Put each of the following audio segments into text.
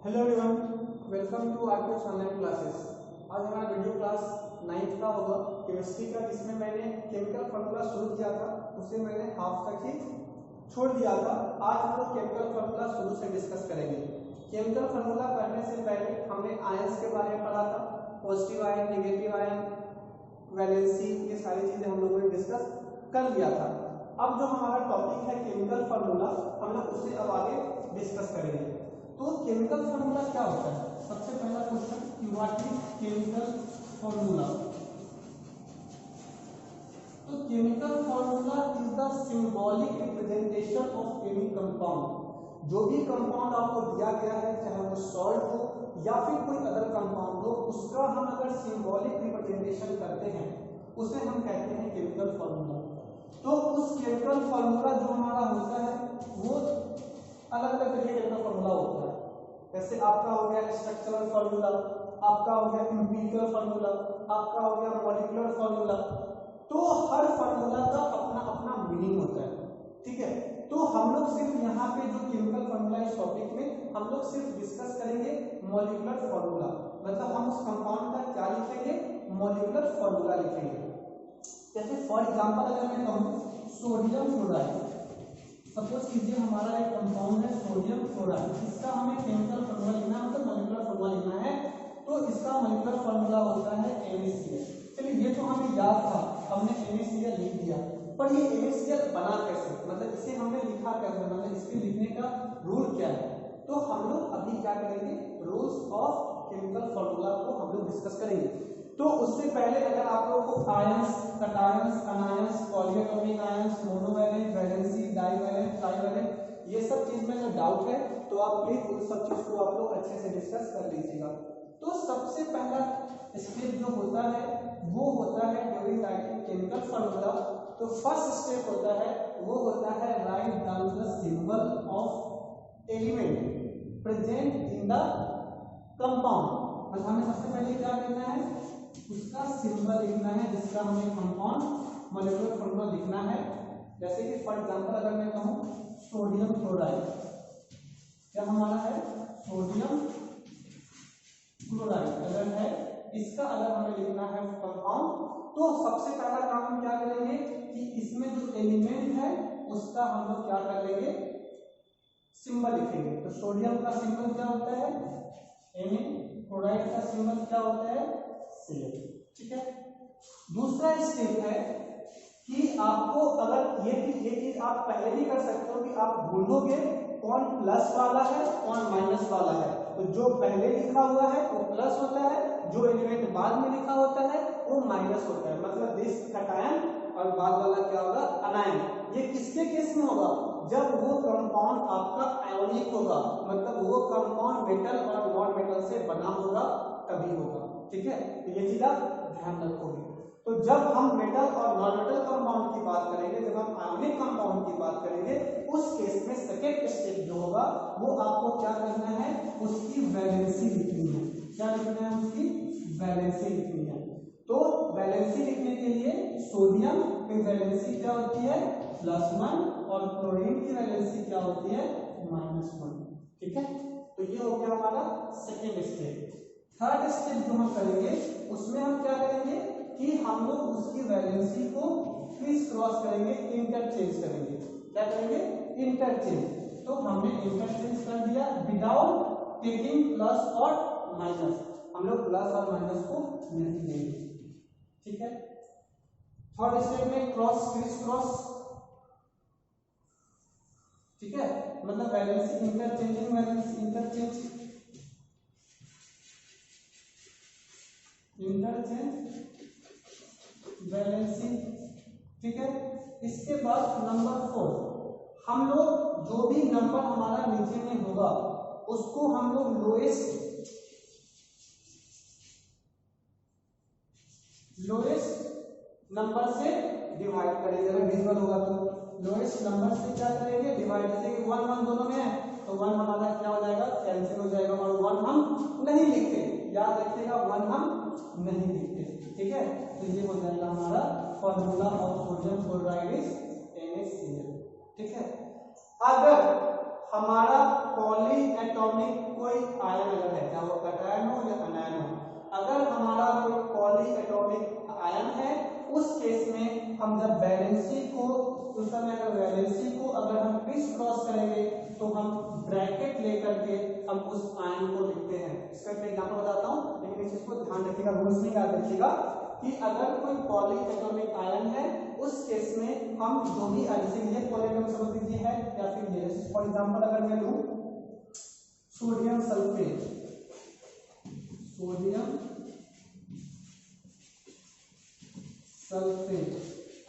Hello everyone, welcome to RPS online classes. आज हमारा video class 9th का होगा केमिस्ट्री का, जिसमें मैंने केमिकल फार्मूला शुरू किया था, उसे मैंने हाफ तक ही छोड़ दिया था। आज हम लोग केमिकल फार्मूला शुरू से डिस्कस करेंगे। केमिकल फार्मूला पढ़ने से पहले हमने आयंस के बारे में पढ़ा था, positive ion, negative ion, valency, ये सारी चीजें हम लोगों ने डिस्कस कर लिया था। अब जो हमारा टॉपिक है केमिकल फार्मूला, हम लोग उसे अब आगे डिस्कस करेंगे। तो केमिकल फार्मूला क्या होता है? सबसे पहला question, what is chemical formula? तो chemical formula is the symbolic representation of any compound. जो भी कंपाउंड आपको दिया गया है, चाहे वो सॉल्ट हो या फिर कोई अदर कंपाउंड हो, उसका हम अगर सिंबॉलिक रिप्रेजेंटेशन करते हैं उसे हम कहते हैं केमिकल फार्मूला। तो उस केमिकल फार्मूला जो हमारा होता है वो अलग अलग तरीके का फार्मूला होता है। जैसे आपका हो गया स्ट्रक्चरल फार्मूला, आपका हो गया एम्पिरिकल फार्मूला, आपका हो गया मॉलिक्यूलर फार्मूला। तो हर फार्मूला का अपना अपना मीनिंग होता है, ठीक है। तो हम लोग सिर्फ यहाँ पे जो केमिकल फार्मूला इस टॉपिक में हम लोग सिर्फ डिस्कस करेंगे मॉलिक्यूलर फार्मूला, मतलब हम उस कंपाउंड का क्या लिखेंगे, मॉलिक्यूलर फार्मूला लिखेंगे। जैसे फॉर एग्जांपल अगर मैं कहूँ सोडियम फ्लोराइड, सपोज कीजिए हमारा एक कंपाउंड है सोडियम फ्लोराइड, इसका हमें केमिकल फार्मूला लिखना है, मतलब मॉलिक्यूलर फार्मूला लिखना है। तो इसका मॉलिक्यूलर फार्मूला होता है NaCl। चलिए ये तो हमें याद था, हमने NaCl लिख दिया, पर ये NaCl बना कैसे, मतलब इसे हमने लिखा कैसे, मतलब इसके लिखने का रूल क्या है? तो हम लोग अभी क्या करेंगे, रूल्स ऑफ केमिकल फार्मूला को हम लोग डिस्कस करेंगे। तो उससे पहले अगर आप लोगों को ions, cations, anions, polyatomic ions, monovalent, valency, divalent, trivalent, ये सब चीज में अगर डाउट है तो आप प्लीज उन सब चीज को आप लोग अच्छे से डिस्कस कर लीजिएगा। तो सबसे पहला स्टेप जो होता है वो होता है ड्यूरिंग राइटिंग केमिकल फार्मूला। तो फर्स्ट स्टेप होता है वो होता है write down the symbol of element present in the compound. मतलब हमें सबसे पहले क्या करना है, उसका सिंबल लिखना है जिसका हमें कंपाउंड मॉलिक्यूलर फार्मूला लिखना है। जैसे कि फॉर एग्जांपल अगर मैं कहूं सोडियम फ्लोराइड, क्या हमारा है सोडियम फ्लोराइड अगर है, इसका अगर हमें लिखना है कंपाउंड, तो सबसे पहला काम हम क्या करेंगे कि इसमें जो एलिमेंट है उसका हम लोग क्या कर लेंगे, सिंबल लिखेंगे। तो सोडियम का सिंबल क्या होता है Na, फ्लोराइड का सिंबल क्या होता है Cl, ठीक है। दूसरा स्टेप है कि आपको अगर ये चीज आप पहले भी कर सकते हो कि आप ढूंढोगे कौन प्लस वाला है कौन माइनस वाला है। तो जो पहले लिखा हुआ है वो प्लस होता है, जो एलिमेंट बाद में लिखा होता है वो माइनस होता है, मतलब दिस कैटायन, और बाद वाला क्या होगा अनायन। ये किसके केस में होगा, जब वो कंपाउंड आपका आयोनिक होगा, मतलब वो कंपाउंड मेटल और नॉन मेटल से बना होगा तभी होगा, ठीक है। तो ये चीज आप ध्यान रखोगे। तो जब हम मेटल और नॉन मेटल कंपाउंड की बात करेंगे, जब हम आयोनिक कंपाउंड की बात करेंगे, उस केस में सेकेंड स्टेप जो होगा वो आपको क्या करना है, उसकी वैलेंसी लिखनी है। क्या लिखना है, उसकी वैलेंसी लिखनी है। तो वैलेंसी लिखने के लिए सोडियम की वैलेंसी क्या होती है +1, और क्लोरीन की वैलेंसी क्या होती है -1, ठीक है। तो ये हो गया हमारा सेकेंड स्टेप। थर्ड स्टेप जो हम करेंगे उसमें हम क्या करेंगे कि हम लोग उसकी वैलेंसी को क्रिस क्रॉस करेंगे, इंटरचेंज करेंगे। क्या करेंगे, इंटरचेंज। तो हमने इंटरचेंज कर दिया विदाउट टेकिंग प्लस और माइनस, हम लोग प्लस और माइनस को नहीं लेंगे, ठीक है। थर्ड स्टेप में क्रॉस, क्रिस क्रॉस, ठीक है, मतलब valency interchanging, valency interchange, valency, ठीक है। इसके बाद नंबर 4, हम लोग जो भी नंबर हमारा नीचे में होगा उसको हम लोग लोएस्ट नंबर से डिवाइड करेंगे। अगर डिविजल होगा तो लोएस्ट नंबर से क्या करेंगे, डिवाइड। जैसे कि 1 1 दोनों में है तो 1 हमारा क्या हो जाएगा, कैंसिल हो जाएगा, और 1 हम नहीं लिखते, याद रखिएगा 1 हम नहीं लिखते, ठीक है। तो ये हो जाएगा हमारा formula of sodium chloride is NaCl, ठीक है। अगर हमारा पॉली एटॉमिक कोई आयन उस समय अगर वैलेंसी को अगर हम क्रिस क्रॉस करेंगे तो हम ब्रैकेट लेकर के हम उस आयन को लिखते हैं। इसका मैं एग्जांपल बताता हूं, लेकिन इस चीज को ध्यान रखिएगा, रूल्स में याद रखिएगा कि अगर कोई पॉलीएटॉमिक आयन है उस केस में हम जो भी एल्सिंग ये पॉलीएटॉमिक समझ लीजिए है या फिर ये, फॉर एग्जांपल अगर मैं लूं सोडियम सल्फेट, सोडियम सल्फेट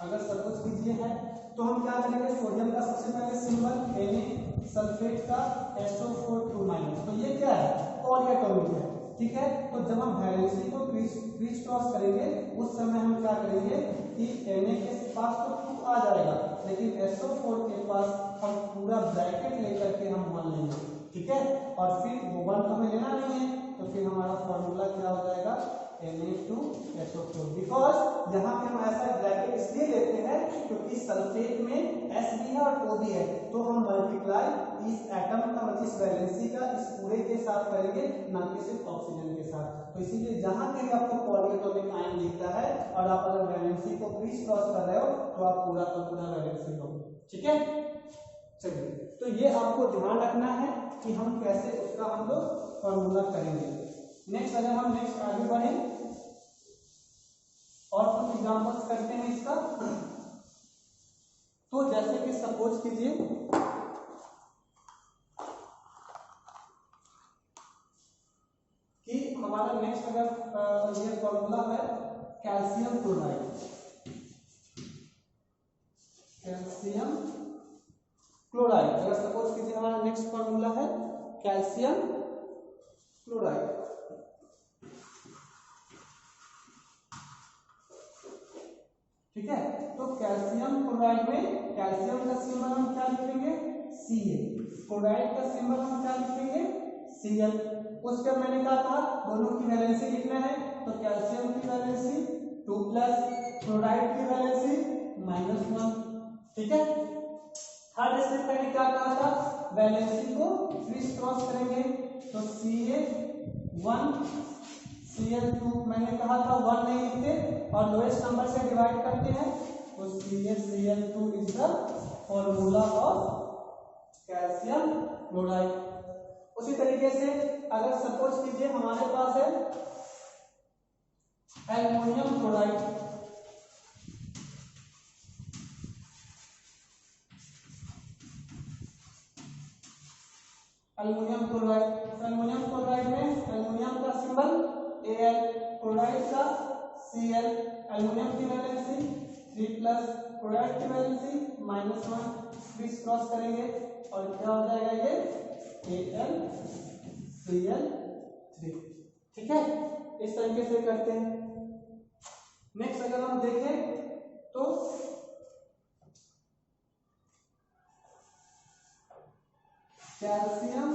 अगर सपोज कीजिए है तो हम क्या करेंगे, सोडियम का सबसे पहले सिंबल Na, सल्फेट का SO4 2-, तो ये क्या है, पॉलीएटॉमिक है, ठीक है। तो जब हम वैलेंसी को क्रिस क्रॉस करेंगे उस समय हम क्या करेंगे कि Na के पास तो 2 आ जाएगा, लेकिन SO4 के पास हम पूरा ब्रैकेट लेकर के हम 1 लेंगे, ठीक है। और फिर वो 1 तो हमें लेना नहीं है, तो फिर हमारा फॉर्मूला क्या हो जाएगा, Na2SO4। बिकॉज यहाँ पे हम ऐसा ब्रैकेट इसलिए लेते हैं क्योंकि सल्फेट में S भी है और O भी है, तो हम मल्टीप्लाई इस एटम का मतलब इस वैलेंसी का इस पूरे के साथ करेंगे, ना कि सिर्फ ऑक्सीजन के साथ। तो इसीलिए जहां कहीं आपको पॉलीएटॉमिक आयन दिखता है और आप अगर वैलेंसी को क्रिस क्रॉस कर रहे हो तो आप पूरा का पूरा वैलेंसी लो, ठीक है। चलिए, तो ये आपको ध्यान रखना है कि हम कैसे उसका हम लोग फॉर्मूला करेंगे। नेक्स्ट अगर हम नेक्स्ट आगे बढ़े और कुछ एग्जांपल्स करते हैं इसका, तो जैसे कि सपोज कीजिए कि हमारा नेक्स्ट अगर ये फॉर्मूला है कैल्शियम क्लोराइड, कैल्शियम क्लोराइड अगर सपोज कीजिए हमारा नेक्स्ट फॉर्मूला है कैल्शियम क्लोराइड, ठीक है। तो कैल्शियम क्लोराइड में कैल्शियम का सिंबल हम क्या लिखेंगे, Ca, क्लोराइड का सिंबल हम क्या लिखेंगे, Cl। उसके मैंने कहा था दोनों की वैलेंसी लिखना है, तो कैल्शियम की वैलेंसी 2+, क्लोराइड की वैलेंसी -1, ठीक है। थर्ड स्टेप मैंने क्या कहा था, वैलेंसी को क्रिस क्रॉस करेंगे, तो Ca1 Cl2 मैंने कहा था 1 नहीं लिखते और लोएस्ट नंबर से डिवाइड करते हैं, तो CaCl2 is the formula of calcium chloride. उसी तरीके से अगर सपोज कीजिए हमारे पास है aluminium chloride, aluminium chloride, aluminium chloride में एल्युमिनियम का सिंबल Al, क्लोराइड का Cl, एल्युमिनियम की वैलेंसी 3+, क्लोराइड की वैलेंसी -1, क्रिस क्रॉस करेंगे और क्या हो जाएगा ये AlCl3, ठीक है। इस तरीके से करते हैं। नेक्स्ट अगर हम देखें तो कैल्शियम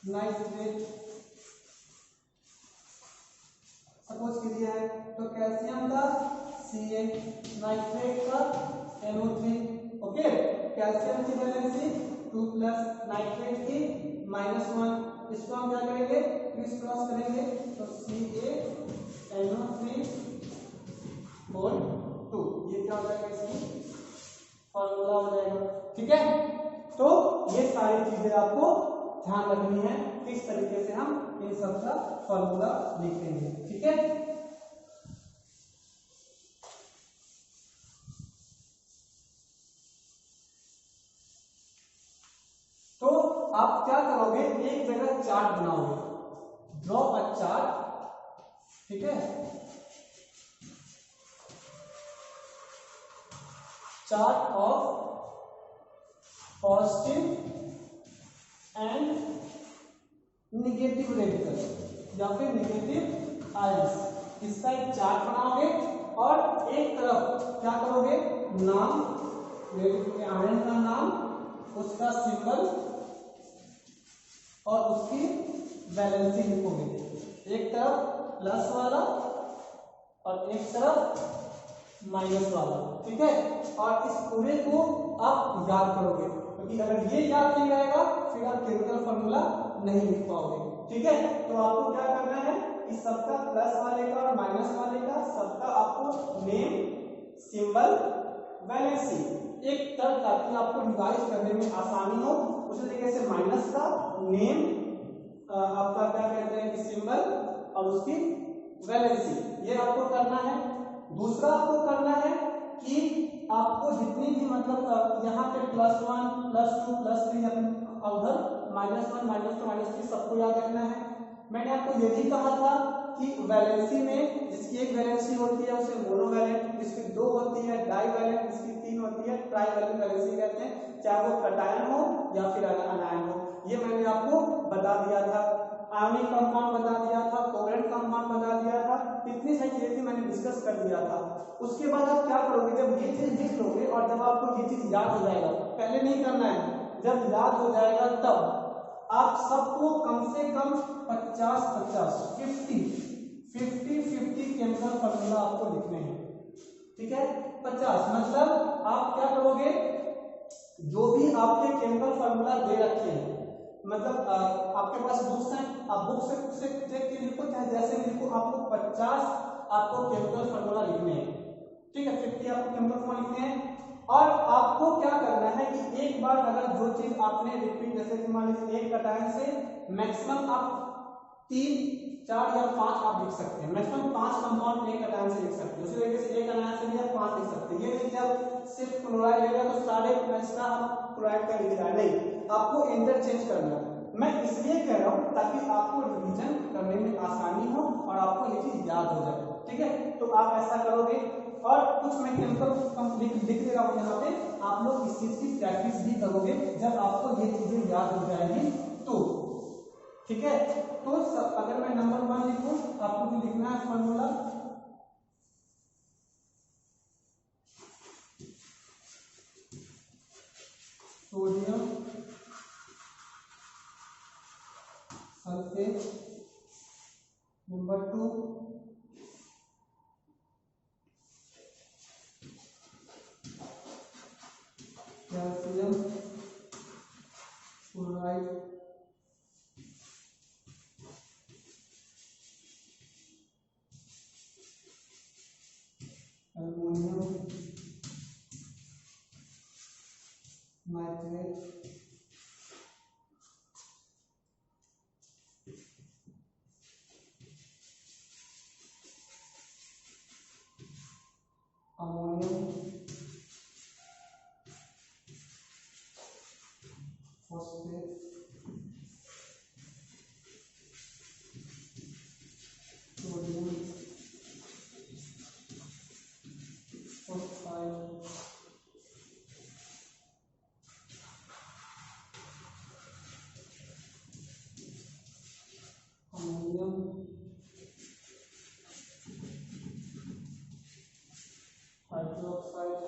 नाइट्रेट सपोज कीजिए है, तो कैल्शियम का Ca, नाइट्रेट का NO3, ओके। कैल्शियम की वैलेंसी 2+, नाइट्रेट की -1, इसको हम क्या करेंगे, क्रिस क्रॉस करेंगे, तो CaNO3 होल 2, ये क्या हो जाएगा, इसकी फॉर्मूला हो जाएगा, ठीक है। तो ये सारी चीजें आपको ध्यान रखनी है, किस तरीके से हम इन सब का फॉर्मूला लिखेंगे, ठीक है। तो आप क्या करोगे, एक जगह चार्ट बनाओगे, ड्रॉ अ चार्ट, ठीक है। Chart of positive and negative radical या फिर निगेटिव आयंस, इसका एक चार्ट बनाओगे और एक तरफ क्या करोगे, नाम, आयन का नाम, उसका सिंबल और उसकी वैलेंसी लिखोगे, एक तरफ प्लस वाला और एक तरफ माइनस वाला, ठीक है। और इस पूरे को आप याद करोगे, क्योंकि अगर ये याद नहीं रहेगा फिर आप केमिकल फॉर्मूला नहीं लिख पाओगे, ठीक है। तो आपको क्या करना है, इस सबका प्लस वाले का और माइनस वाले का सबका आपको नेम, सिंबल वैलेंसी, एक तर्क ताकि आपको रिवाइज करने में आसानी हो। उसी तरीके से माइनस का नेम, आपका क्या कहते हैं कि सिंबल और उसकी वैलेंसी, ये आपको करना है। दूसरा आपको करना है कि आपको जितनी भी मतलब यहाँ पे +1 +2 +3 या उधर -1 -2 -3 सबको याद रखना है। मैंने आपको ये भी कहा था कि वैलेंसी में जिसकी एक वैलेंसी होती है उसे मोनोवैलेंट, जिसकी 2 होती है डाइवैलेंट, जिसकी 3 होती है ट्राइवैलेंट वैलेंसी कहते हैं, चाहे वो कटायन हो या फिर अनायन हो। ये मैंने आपको बता दिया था। आयनिक कंपाउंड बता दिया था, कोवेलेंट कंपाउंड बता दिया था, इतनी सारी चीजें थी मैंने डिस्कस कर दिया था। उसके बाद आप क्या करोगे, जब ये चीज लिख लोगे और जब आपको ये चीज याद हो जाएगा, पहले नहीं करना है, जब याद हो जाएगा तब आप सबको कम से कम 50-50 50-50 केमिकल फॉर्मूला आपको लिखने हैं। ठीक है, 50 मतलब आप क्या करोगे, जो भी आपके केमिकल फॉर्मूला दे रखे हैं, मतलब आपके पास बुक्स हैं, आप बुक से देख के लिखो, चाहे जैसे भी लिखो, आपको 50 आपको केमिकल फॉर्मूला लिखने हैं। ठीक है, 50 आपको केमिकल फॉर्मूला लिखने हैं। और आपको क्या करना है कि एक बार अगर जो चीज आपने रिपीट, जैसे कि मान लीजिए एक कटायन से मैक्सिमम आप 3, 4 या 5 आप लिख सकते हैं, मैक्सिमम 5 कंपाउंड एक कटायन से लिख सकते हैं। उसी तरीके से एक अनायन से भी आप 5 लिख सकते हैं। ये नहीं जब सिर्फ क्लोराइड लेगा तो सारे एक्स्ट्रा आप क्लोराइड का लिख रहा है, नहीं, आपको इंटरचेंज करना है। मैं इसलिए कह रहा हूं ताकि आपको रिवीजन करने में आसानी हो और आपको ये चीज याद हो जाए। ठीक है, तो आप ऐसा करोगे। और कुछ मैं केमिकल लिख दे रहा हूं यहाँ पे, आप लोग इस चीज की प्रैक्टिस भी करोगे जब आपको ये चीजें याद हो जाएगी तो। ठीक है, तो अगर मैं नंबर 1 लिखूं, आपको भी लिखना है formula, sodium sulphate. Number 2 calcium chloride. Ammonium nitrate. Ammonium phosphate. Sodium oxide. Ammonium hydroxide.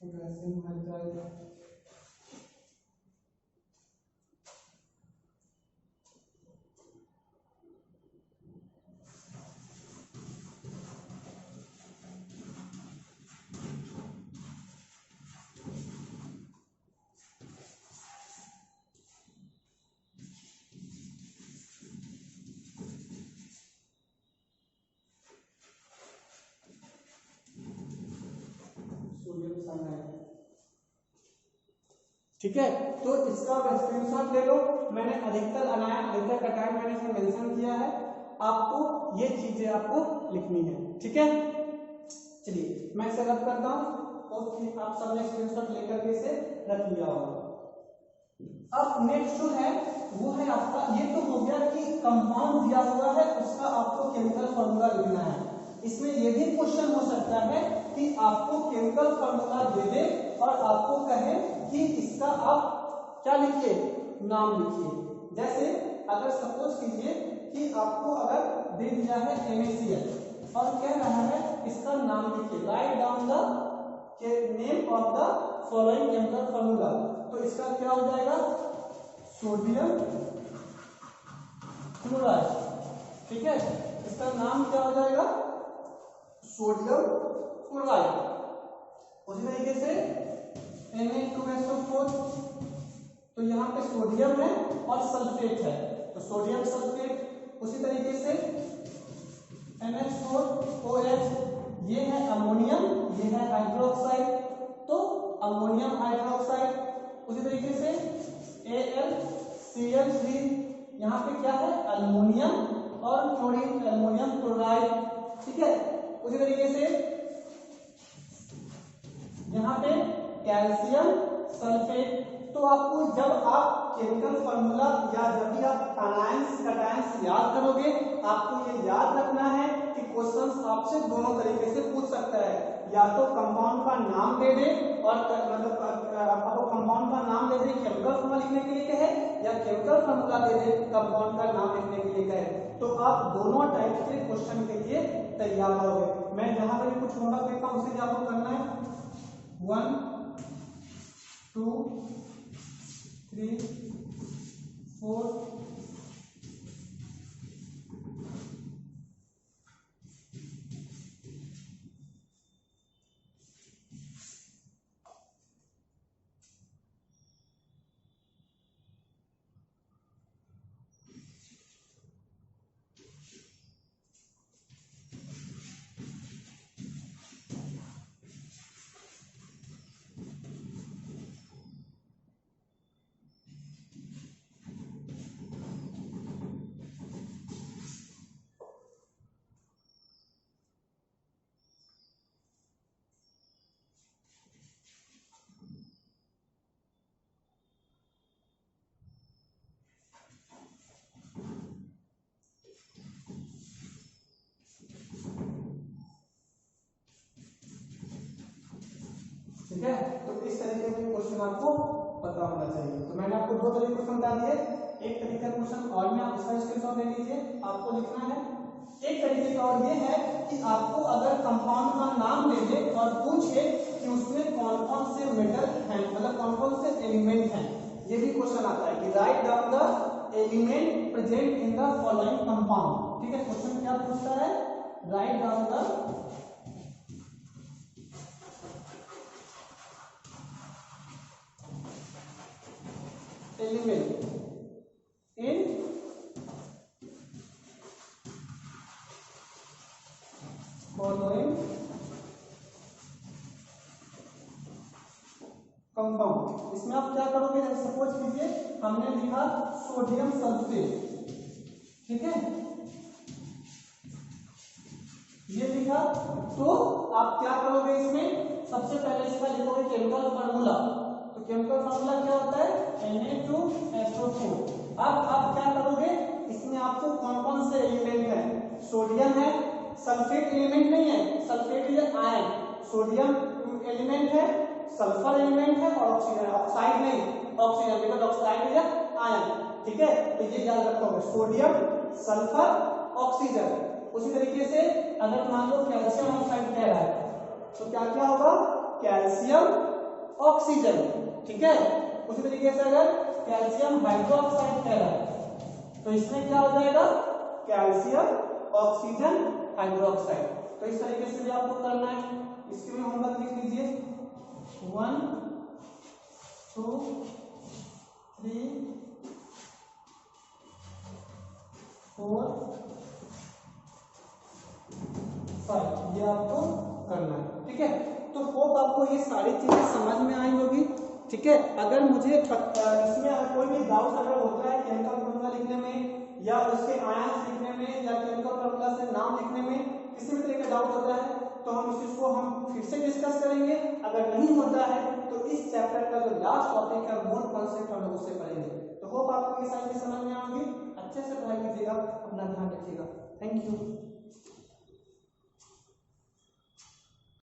Potassium hydride. Sodium cyanide. ठीक है, तो इसका स्क्रीनशॉट ले लो। मैंने अधिकतर अनायन अधिकतर कटायन मैंने इसमें मेंशन किया है, आपको ये चीजें आपको लिखनी है। ठीक है, चलिए मैं इसे रब करता हूं और आप सबने स्क्रीनशॉट लेकर के इसे रख लिया होगा। अब नेक्स्ट जो है वो है आपका, ये तो हो गया कि कंपाउंड दिया हुआ है उसका आपको केमिकल फॉर्मूला लिखना है। इसमें यह भी क्वेश्चन हो सकता है कि आपको केमिकल फॉर्मूला दे दे और आपको कहे कि इसका आप क्या लिखिए, नाम लिखिए। जैसे अगर सपोज कीजिए कि आपको अगर दे दिया है NaCl और कह रहा है इसका नाम लिखिए, write down the name of the following chemical formula, तो इसका क्या हो जाएगा, सोडियम क्लोराइड। ठीक है, इसका नाम क्या हो जाएगा, सोडियम क्लोराइड। उसी तरीके से Na2SO4, तो यहाँ पे सोडियम है और सल्फेट है, तो सोडियम सल्फेट। उसी तरीके से NH4OH, ये है अमोनियम, ये है हाइड्रोक्साइड, तो अमोनियम हाइड्रोक्साइड। उसी तरीके से AlCl3, यहाँ पे क्या है, अल्युमिनियम और क्लोरीन, अल्युमिनियम क्लोराइड। ठीक है, उसी तरीके से यहाँ पे कैल्शियम सल्फेट। तो आपको जब आप केमिकल फॉर्मूला या जब भी आप एनायंस कैटायंस याद करोगे, आपको ये याद रखना है कि क्वेश्चंस आपसे दोनों तरीके से पूछ सकता है, या तो कंपाउंड का नाम दे दे और मतलब आपको कंपाउंड का नाम दे दे केमिकल फॉर्मूला लिखने के लिए कहे, या केमिकल फॉर्मूला दे दे कंपाउंड का नाम लिखने के लिए कहे, तो आप दोनों टाइप के क्वेश्चन के लिए तैयार रहोगे। मैं जहां पर कुछ होमवर्क देता हूं उसे आपको करना है 1 2 3 4 ठीक है, तो इस तरीके के क्वेश्चन आपको पता होना चाहिए। तो मैंने आपको दो तरीके क्वेश्चन बता दिए, एक तरीका क्वेश्चन और में आप इसका स्क्रीनशॉट ले लीजिए, आपको लिखना है। एक तरीके का और ये है कि आपको अगर कंपाउंड का नाम दे दे और पूछे कि उसमें कौन कौन से मेटल हैं, मतलब कौन कौन से एलिमेंट हैं, ये भी क्वेश्चन आता है कि write down the element present in the following compound. ठीक है, क्वेश्चन क्या पूछता है, write down the element in following compound. इसमें आप क्या करोगे, सपोज कीजिए हमने लिखा सोडियम सल्फेट, ठीक है, ये लिखा, तो आप क्या करोगे, इसमें सबसे पहले इसका लिखोगे केमिकल फार्मूला। तो केमिकल फार्मूला क्या होता है, Na2SO4। अब आप क्या करोगे, इसमें आपको कौन कौन से एलिमेंट है, सोडियम है, सल्फेट एलिमेंट नहीं है, sulphate is ion, sodium element है, सल्फर एलिमेंट है और ऑक्सीजन, ऑक्साइड नहीं, oxygen, because oxide is ion. ठीक है, तो ये याद रखोगे, सोडियम सल्फर ऑक्सीजन। उसी तरीके से अगर मान लो कैल्शियम ऑक्साइड कह रहा है, तो क्या क्या होगा, कैल्शियम ऑक्सीजन। ठीक है, उसी तरीके से अगर कैल्शियम हाइड्रोक्साइड कह रहा है, तो इसमें क्या हो जाएगा, कैल्शियम ऑक्सीजन हाइड्रोक्साइड। तो इस तरीके से भी आपको करना है, इसके भी होमवर्क लिख लीजिए 1 2 3 4 5, ये आपको करना है। ठीक है, तो होप आपको ये सारी चीजें समझ में आई होगी। ठीक है, अगर मुझे इसमें कोई भी डाउट अगर होता है केमिकल फॉर्मूला लिखने में या उसके आयंस लिखने में या केमिकल फॉर्मूला से नाम लिखने में किसी भी तरह का डाउट होता है, तो हम इस चीज को हम फिर से डिस्कस करेंगे। अगर नहीं होता है तो इस चैप्टर का जो लास्ट टॉपिक है मोर कॉन्सेप्ट, हम लोग उससे पढ़ेंगे। तो होप आपको ये सारी समझ में आएगी। अच्छे से पढ़ाई कीजिएगा, अपना ध्यान रखिएगा। Thank you.